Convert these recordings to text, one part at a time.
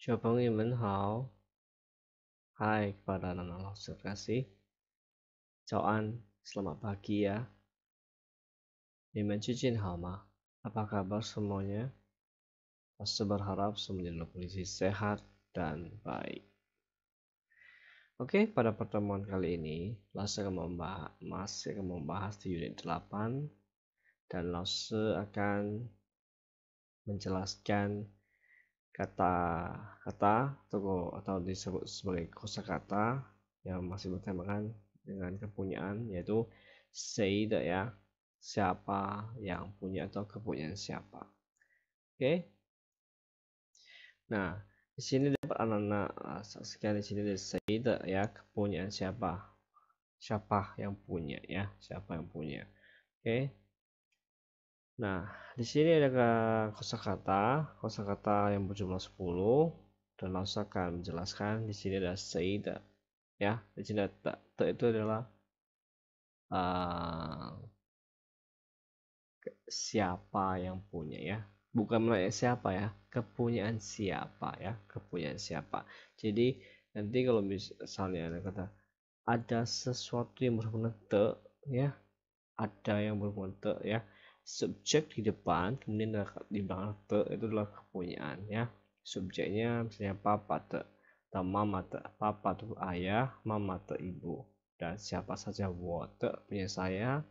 小朋友们好，hai kepada anak-anak langsung kasih. Cawan, selamat pagi ya. 你们最近好吗？ Apa kabar semuanya? Langsung berharap semuanya dalam kondisi sehat dan baik. Oke, pada pertemuan kali ini, Langsung masih akan membahas di unit 8 dan Langsung akan menjelaskan kata-kata atau disebut sebagai kosakata yang masih bertemakan dengan kepunyaan, yaitu say ya, siapa yang punya atau kepunyaan siapa. Oke. Nah, di sini dapat anak-anak saksikan di sini ada say ya, kepunyaan siapa. Siapa yang punya ya, siapa yang punya. Oke. Nah, di sini ada kosakata yang berjumlah 10 dan langsung akan menjelaskan di sini ada say ya. Di sini ada itu adalah siapa yang punya ya. Bukan menanya siapa ya, kepunyaan siapa ya, kepunyaan siapa. Jadi nanti kalau misalnya ada kata ada sesuatu yang berhubungan ya, ada yang berhubungan ya, subjek di depan kemudian di belakang itu adalah kepunyaan ya. Subjeknya misalnya papa atau mama papa itu ayah, mama ibu, dan siapa saja punya saya,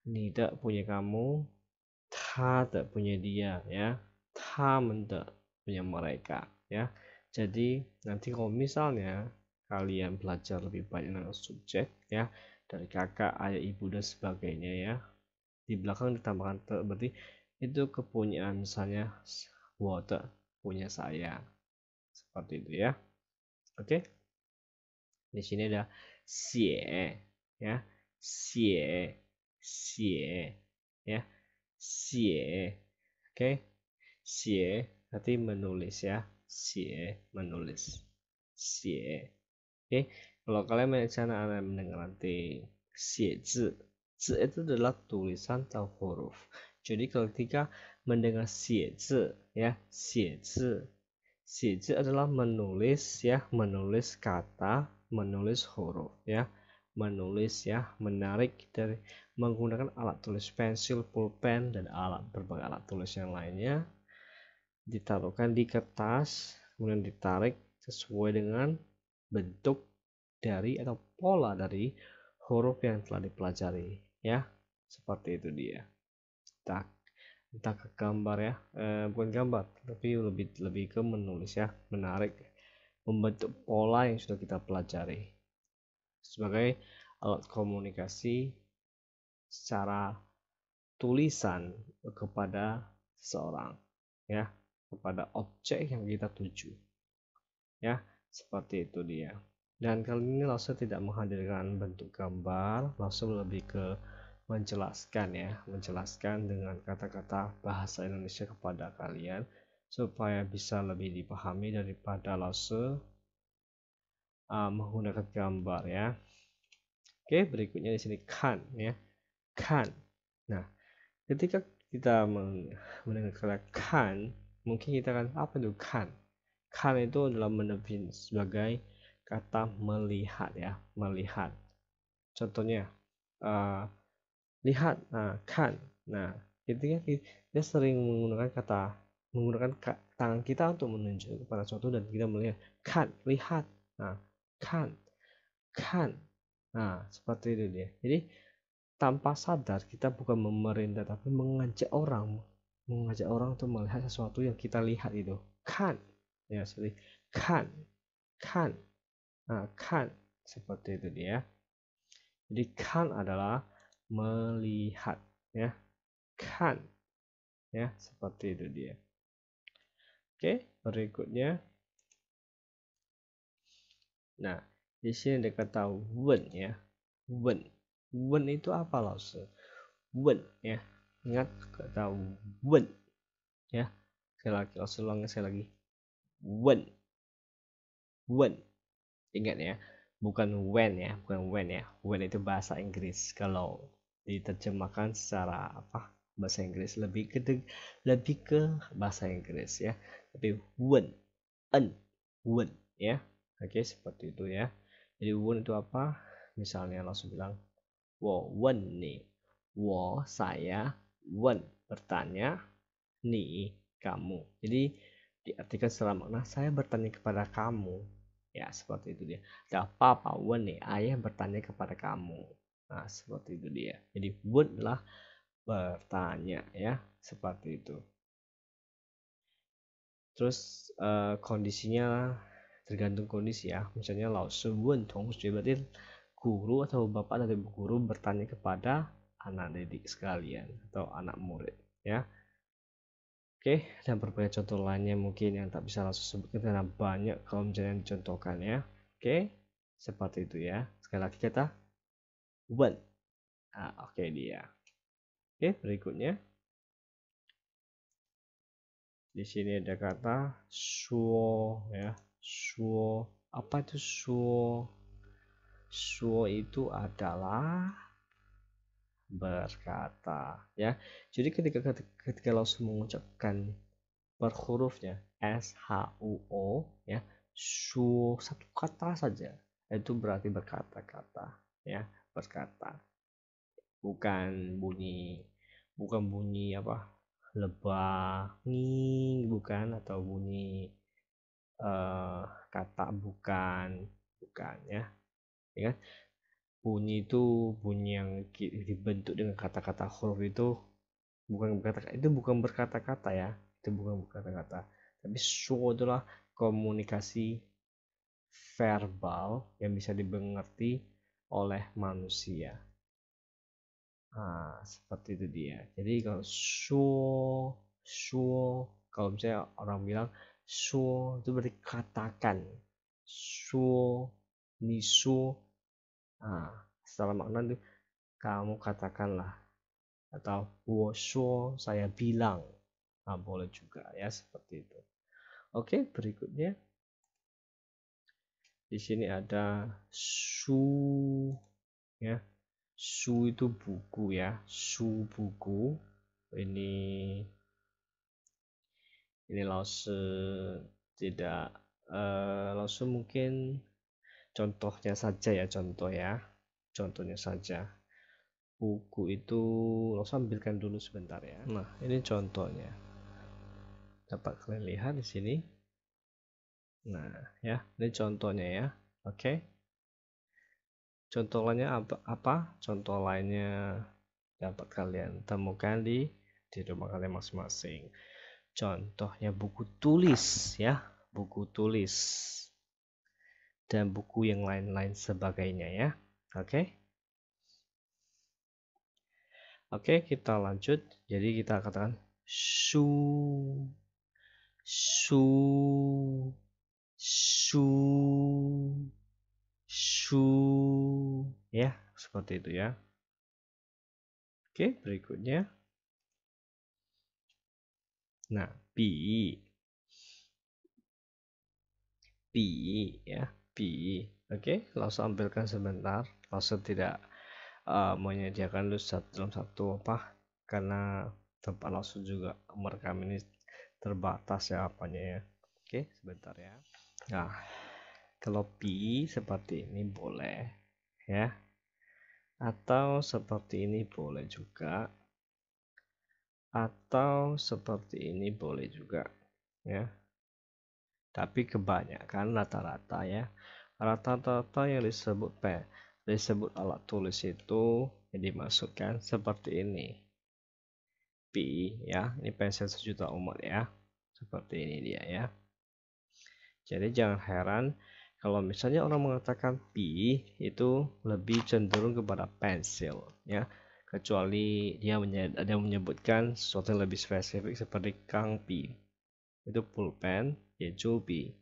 tidak punya kamu, tak punya dia ya, punya mereka ya. Jadi nanti kalau misalnya kalian belajar lebih banyak tentang subjek ya, dari kakak, ayah, ibu dan sebagainya ya, di belakang ditambahkan berarti itu kepunyaan, misalnya punya saya, seperti itu ya. Oke. Di sini ada xie ya, xie ya, xie. Oke. Xie berarti menulis ya, xie menulis, xie. Oke. Kalau kalian mendengar nanti xie zi itu adalah tulisan atau huruf. Jadi ketika mendengar xie ya, xie adalah menulis ya, menulis kata, menulis huruf ya, menulis ya, menarik dari menggunakan alat tulis pensil, pulpen dan berbagai alat tulis yang lainnya, ditaruhkan di kertas, kemudian ditarik sesuai dengan bentuk dari atau pola dari huruf yang telah dipelajari ya, seperti itu dia. Entah ke gambar ya, bukan gambar tapi lebih ke menulis ya, menarik, membentuk pola yang sudah kita pelajari sebagai alat komunikasi secara tulisan kepada seseorang ya, kepada objek yang kita tuju ya, seperti itu dia. Dan kali ini Langsung tidak menghadirkan bentuk gambar, Langsung lebih ke menjelaskan dengan kata-kata bahasa Indonesia kepada kalian supaya bisa lebih dipahami daripada Langsung menggunakan gambar ya. Oke, berikutnya di sini kan ya, kan. Nah, ketika kita mendengar kata kan, mungkin kita kan apa itu kan? Kan itu adalah mendefinisikan sebagai kata melihat ya, melihat. Contohnya lihat, kan. Nah, ketika kita sering menggunakan tangan kita untuk menunjuk kepada sesuatu dan kita melihat, kan, lihat. Nah, kan. Nah, seperti itu dia. Jadi tanpa sadar kita bukan memerintah tapi mengajak orang untuk melihat sesuatu yang kita lihat itu. Kan. Ya, seperti kan. Nah, kan, seperti itu dia. Jadi kan adalah melihat ya, kan ya, seperti itu dia. Oke, berikutnya. Nah, di sini ada kata wen ya, wen itu apa Langsung? Wen ya, ingat kata wen ya, sekali lagi wen, ingat ya, bukan when ya, wen itu bahasa Inggris. Kalau diterjemahkan secara bahasa Inggris, lebih ke bahasa Inggris ya. Tapi wen, wen ya. Oke, seperti itu ya. Jadi wen itu apa? Misalnya langsung bilang, wo wen nih, wo saya, wen bertanya, nih kamu. Jadi diartikan secara makna saya bertanya kepada kamu. Ya, seperti itu dia. Ada apa wen nih, ayah bertanya kepada kamu. Nah, seperti itu dia. Jadi wen lah bertanya ya, seperti itu. Terus kondisinya tergantung kondisi ya. Misalnya lao shi wen tongxue, berarti guru atau bapak atau guru bertanya kepada anak didik sekalian atau anak murid ya. Oke, dan berbagai contoh lainnya mungkin yang tak bisa langsung sebutkan karena banyak kalau misalnya dicontohkan ya. Oke, seperti itu ya. Sekali lagi kata wen. Oke dia. Oke, berikutnya. Di sini ada kata shuo ya. Shuo. Apa itu shuo? Shuo itu adalah berkata ya. Jadi ketika langsung mengucapkan per hurufnya S H U O ya, shuo, satu kata saja itu berarti berkata-kata ya, berkata, bukan bunyi apa, lebah nging, bukan, atau bunyi kata, bukan ya. Ya kan? Bunyi itu bunyi yang dibentuk dengan kata-kata huruf itu bukan berkata-kata ya, itu bukan berkata-kata, tapi suo adalah komunikasi verbal yang bisa dimengerti oleh manusia. Nah, seperti itu dia. Jadi kalau suo, kalau misalnya orang bilang suo itu berarti katakan, suo, ni suo. Nah, secara makna itu kamu katakanlah, atau wo shuo, saya bilang. Nah, boleh juga ya, seperti itu. Oke, berikutnya di sini ada su ya. Su itu buku ya, su buku. Ini langsung tidak langsung mungkin contohnya saja ya, contohnya saja. Buku itu langsung ambilkan dulu sebentar ya. Nah, ini contohnya. Dapat kalian lihat di sini. Nah, ya, ini contohnya ya. Oke. Contoh lainnya apa? Contoh lainnya dapat kalian temukan di rumah kalian masing-masing. Contohnya buku tulis ya, buku tulis. Dan buku yang lain-lain sebagainya ya. Oke. Oke, kita lanjut. Jadi kita katakan su, su, su, su ya, seperti itu ya. Oke, berikutnya. Nah, bi ya, bi. Oke, langsung ambilkan sebentar. Langsung tidak menyediakan lu dalam satu apa, karena tempat langsung juga merekam ini terbatas ya apanya ya. Oke, sebentar ya. Nah, kalau pi seperti ini boleh ya, atau seperti ini boleh juga, atau seperti ini boleh juga ya. Tapi kebanyakan rata-rata ya, rata-rata yang disebut alat tulis itu yang dimasukkan seperti ini. Pi ya, ini pensil sejuta umat ya, seperti ini dia ya. Jadi jangan heran kalau misalnya orang mengatakan pi itu lebih cenderung kepada pensil ya, kecuali dia ada menyebutkan sesuatu yang lebih spesifik seperti kang pi, itu pulpen, yaitu pi,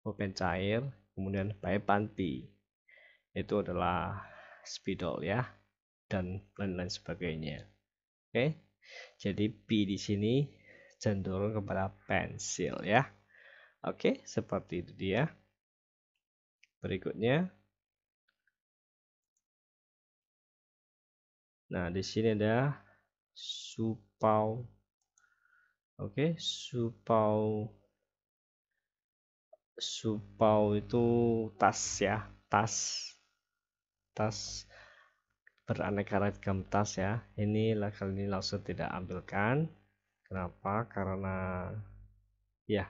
pulpen cair, kemudian paipan pi itu adalah spidol ya, dan lain-lain sebagainya. Oke, jadi pi di sini cenderung kepada pensil ya. Oke, seperti itu dia. Berikutnya. Nah, di sini ada supau. Oke, supau. Supau itu tas ya, tas. Tas beraneka ragam tas ya. Inilah kali ini langsung tidak ambilkan. Kenapa? Karena ya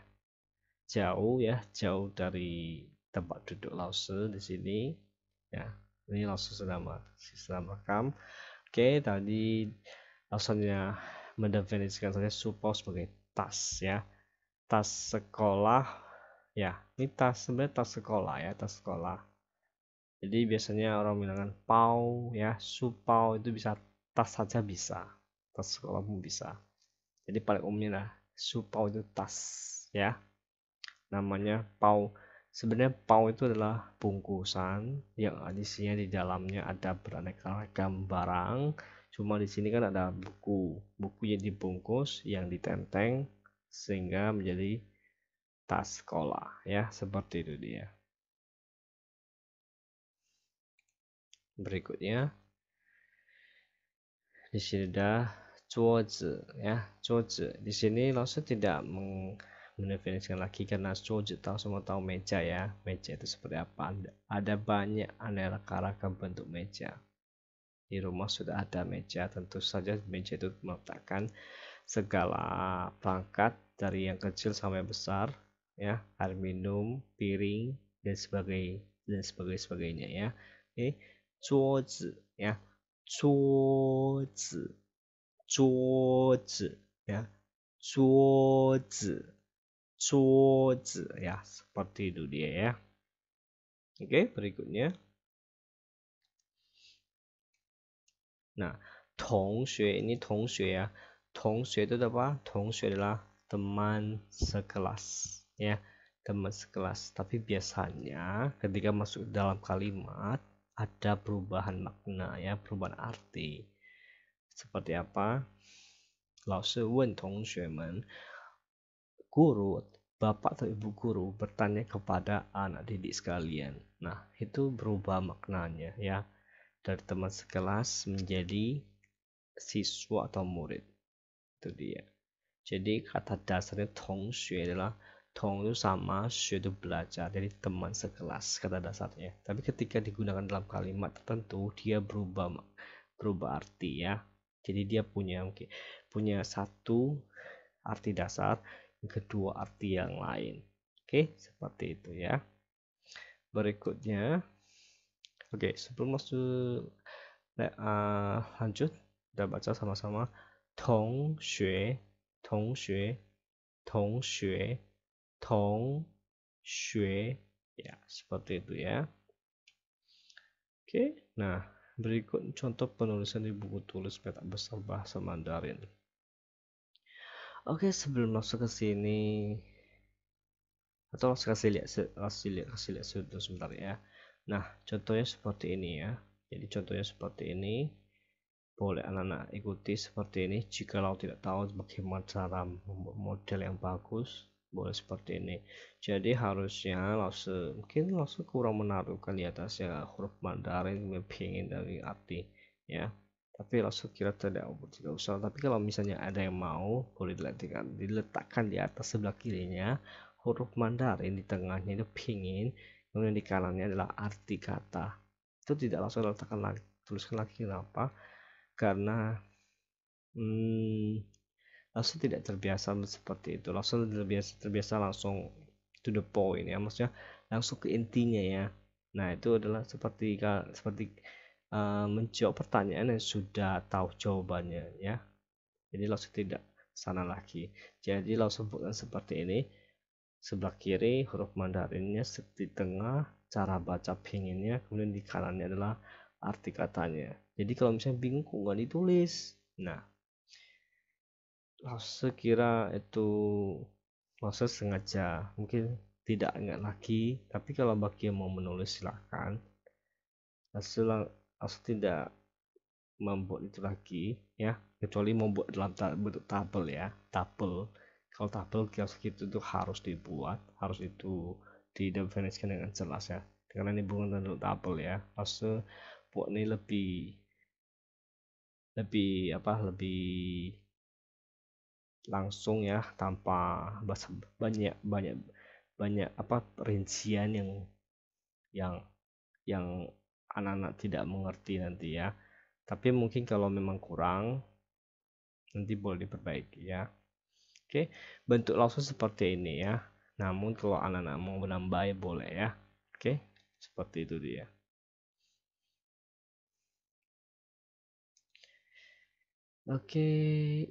jauh ya, jauh dari tempat duduk Lause di sini. Ya, ini Lause sedang merekam. Oke, tadi Lausenya mendefinisikan saja supau sebagai tas ya. Tas sekolah ya, ini tas sebenarnya tas sekolah ya, tas sekolah. Jadi biasanya orang bilang kan pau ya, supau itu bisa tas saja bisa, tas sekolah pun bisa. Jadi paling umumnya lah supau itu tas ya, namanya pau. Sebenarnya pau itu adalah bungkusan yang isinya di dalamnya ada beraneka ragam barang. Cuma di sini kan ada buku yang dibungkus yang ditenteng sehingga menjadi tas sekolah ya, seperti itu dia. Berikutnya di sini ada cuozi ya, cuozi. Di sini langsung tidak mendefinisikan lagi karena cuozi tahu semua tahu meja ya. Meja itu seperti apa? Ada banyak aneka ragam bentuk meja. Di rumah sudah ada meja, tentu saja meja itu meletakkan segala perangkat dari yang kecil sampai besar ya, air minum, piring dan sebagainya ya. Oke, cuozi ya, cuozi, cuozi ya, cuozi, cuozi ya, seperti itu dia ya. Oke, berikutnya. Nah, tongxue ini tongxue ya. Tongxue itu apa? Tongxue adalah teman sekelas ya, teman sekelas. Tapi biasanya ketika masuk dalam kalimat ada perubahan makna ya, perubahan arti. Seperti apa? 老师问同学们 guru, bapak atau ibu guru bertanya kepada anak didik sekalian. Nah, itu berubah maknanya ya, dari teman sekelas menjadi siswa atau murid. Itu dia. Jadi kata dasarnya tongxue adalah tong itu sama, xue itu belajar, jadi teman sekelas kata dasarnya. Tapi ketika digunakan dalam kalimat tertentu dia berubah arti ya. Jadi dia punya satu arti dasar, yang kedua arti yang lain. Oke, seperti itu ya. Berikutnya, oke, sebelum masuk lanjut, kita baca sama-sama. Tongxue, tongxue, tongxue, tongxue. Ya, seperti itu ya. Oke, nah berikut contoh penulisan di buku tulis petak besar bahasa Mandarin. Oke, sebelum masuk ke sini, atau kasih lihat sebentar ya. Nah, contohnya seperti ini ya. Jadi contohnya seperti ini. Boleh anak-anak ikuti seperti ini. Jika lo tidak tahu bagaimana cara membuat model yang bagus, boleh seperti ini. Jadi harusnya mungkin langsung kurang menaruhkan di atasnya huruf Mandarin pinggir dari arti ya. Tapi langsung kira tidak usah. Tapi kalau misalnya ada yang mau, boleh diletakkan di atas sebelah kirinya huruf Mandarin, di tengahnya itu pinggir, kemudian di kanannya adalah arti kata. Itu tidak langsung letakkan lagi, tuliskan lagi. Kenapa? Karena langsung tidak terbiasa seperti itu, langsung terbiasa langsung to the point ya, maksudnya langsung ke intinya ya. Nah, itu adalah seperti menjawab pertanyaan yang sudah tahu jawabannya ya. Jadi langsung tidak sana lagi. Jadi langsung bukan seperti ini, sebelah kiri huruf Mandarinnya, di tengah cara baca pinginnya, kemudian di kanannya adalah arti katanya. Jadi kalau misalnya bingung kok nggak ditulis, nah Lause kira itu Lause sengaja mungkin tidak ingat lagi. Tapi kalau bagi yang mau menulis silahkan. Lause tidak membuat itu lagi ya, kecuali membuat dalam bentuk tabel ya, tabel. Kalau tabel kios gitu itu harus dibuat, harus itu didefinisikan dengan jelas ya, karena ini bukan bentuk tabel ya. Lause buat ini lebih lebih langsung ya, tanpa banyak banyak banyak rincian yang yang anak-anak tidak mengerti nanti ya. Tapi mungkin kalau memang kurang nanti boleh diperbaiki ya. Oke, bentuk langsung seperti ini ya. Namun kalau anak-anak mau menambah boleh ya. Oke, seperti itu dia. Oke,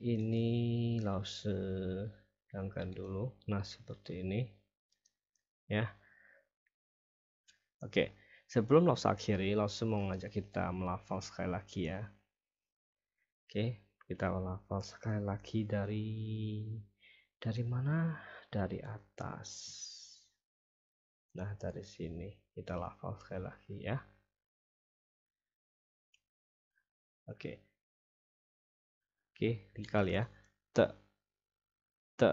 ini lause hilangkan dulu. Nah, seperti ini ya. Oke, sebelum lause akhiri, lause mau ngajak kita melafal sekali lagi ya. Oke, kita melafal sekali lagi dari mana? Dari atas. Nah, dari sini kita lafal sekali lagi ya. Oke. Oke, dikali ya. Te, te,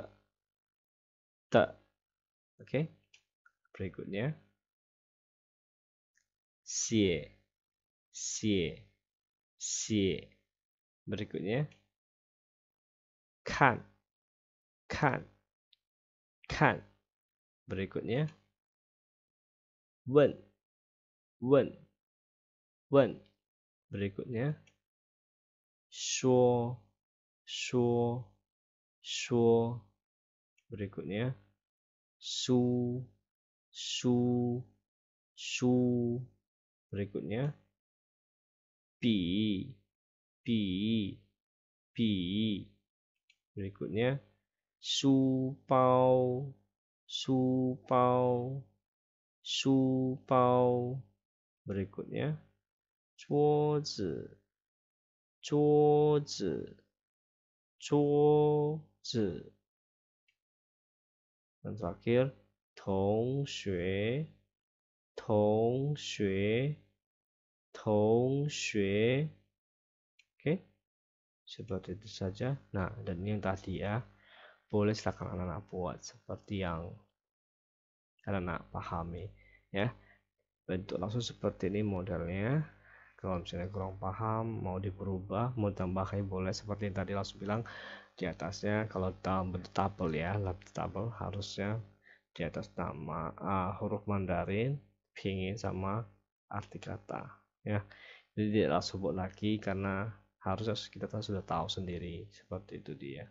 te. Oke. Berikutnya xie, xie, xie. Berikutnya kan, kan, kan. Berikutnya wen, wen, wen. Berikutnya shuo, shuo, shuo. Berikutnya su, su, su. Berikutnya bi, bi, bi. Berikutnya su pao, su pao, su pao. Berikutnya桌子，桌子，桌子。Dan terakhir 同学，同学，同学。Oke, seperti itu saja. Nah, dan yang tadi ya, boleh silakan anak-anak buat seperti yang anak-anak pahami ya. Bentuk langsung seperti ini modelnya. Kalau misalnya kurang paham, mau diperubah, mau tambahkan boleh, seperti yang tadi langsung bilang di atasnya. Kalau bentuk tabel ya, tabel harusnya di atas nama huruf Mandarin, pinyin sama arti kata ya. Jadi tidak langsung buat lagi karena harusnya kita sudah tahu sendiri, seperti itu dia.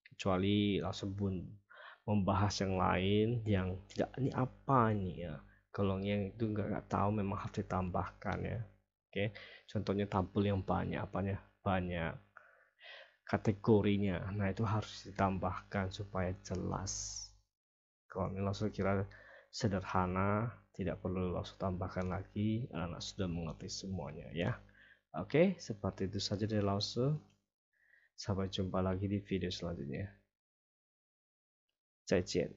Kecuali langsung membahas yang lain yang tidak, ini apa ini ya, kalau yang itu nggak tahu memang harus ditambahkan ya. Oke, contohnya tabel yang banyak kategorinya, nah itu harus ditambahkan supaya jelas. Kalau ini langsung kira sederhana, tidak perlu langsung tambahkan lagi, anak sudah mengerti semuanya ya. Oke, seperti itu saja dari Lause. Sampai jumpa lagi di video selanjutnya. 再见。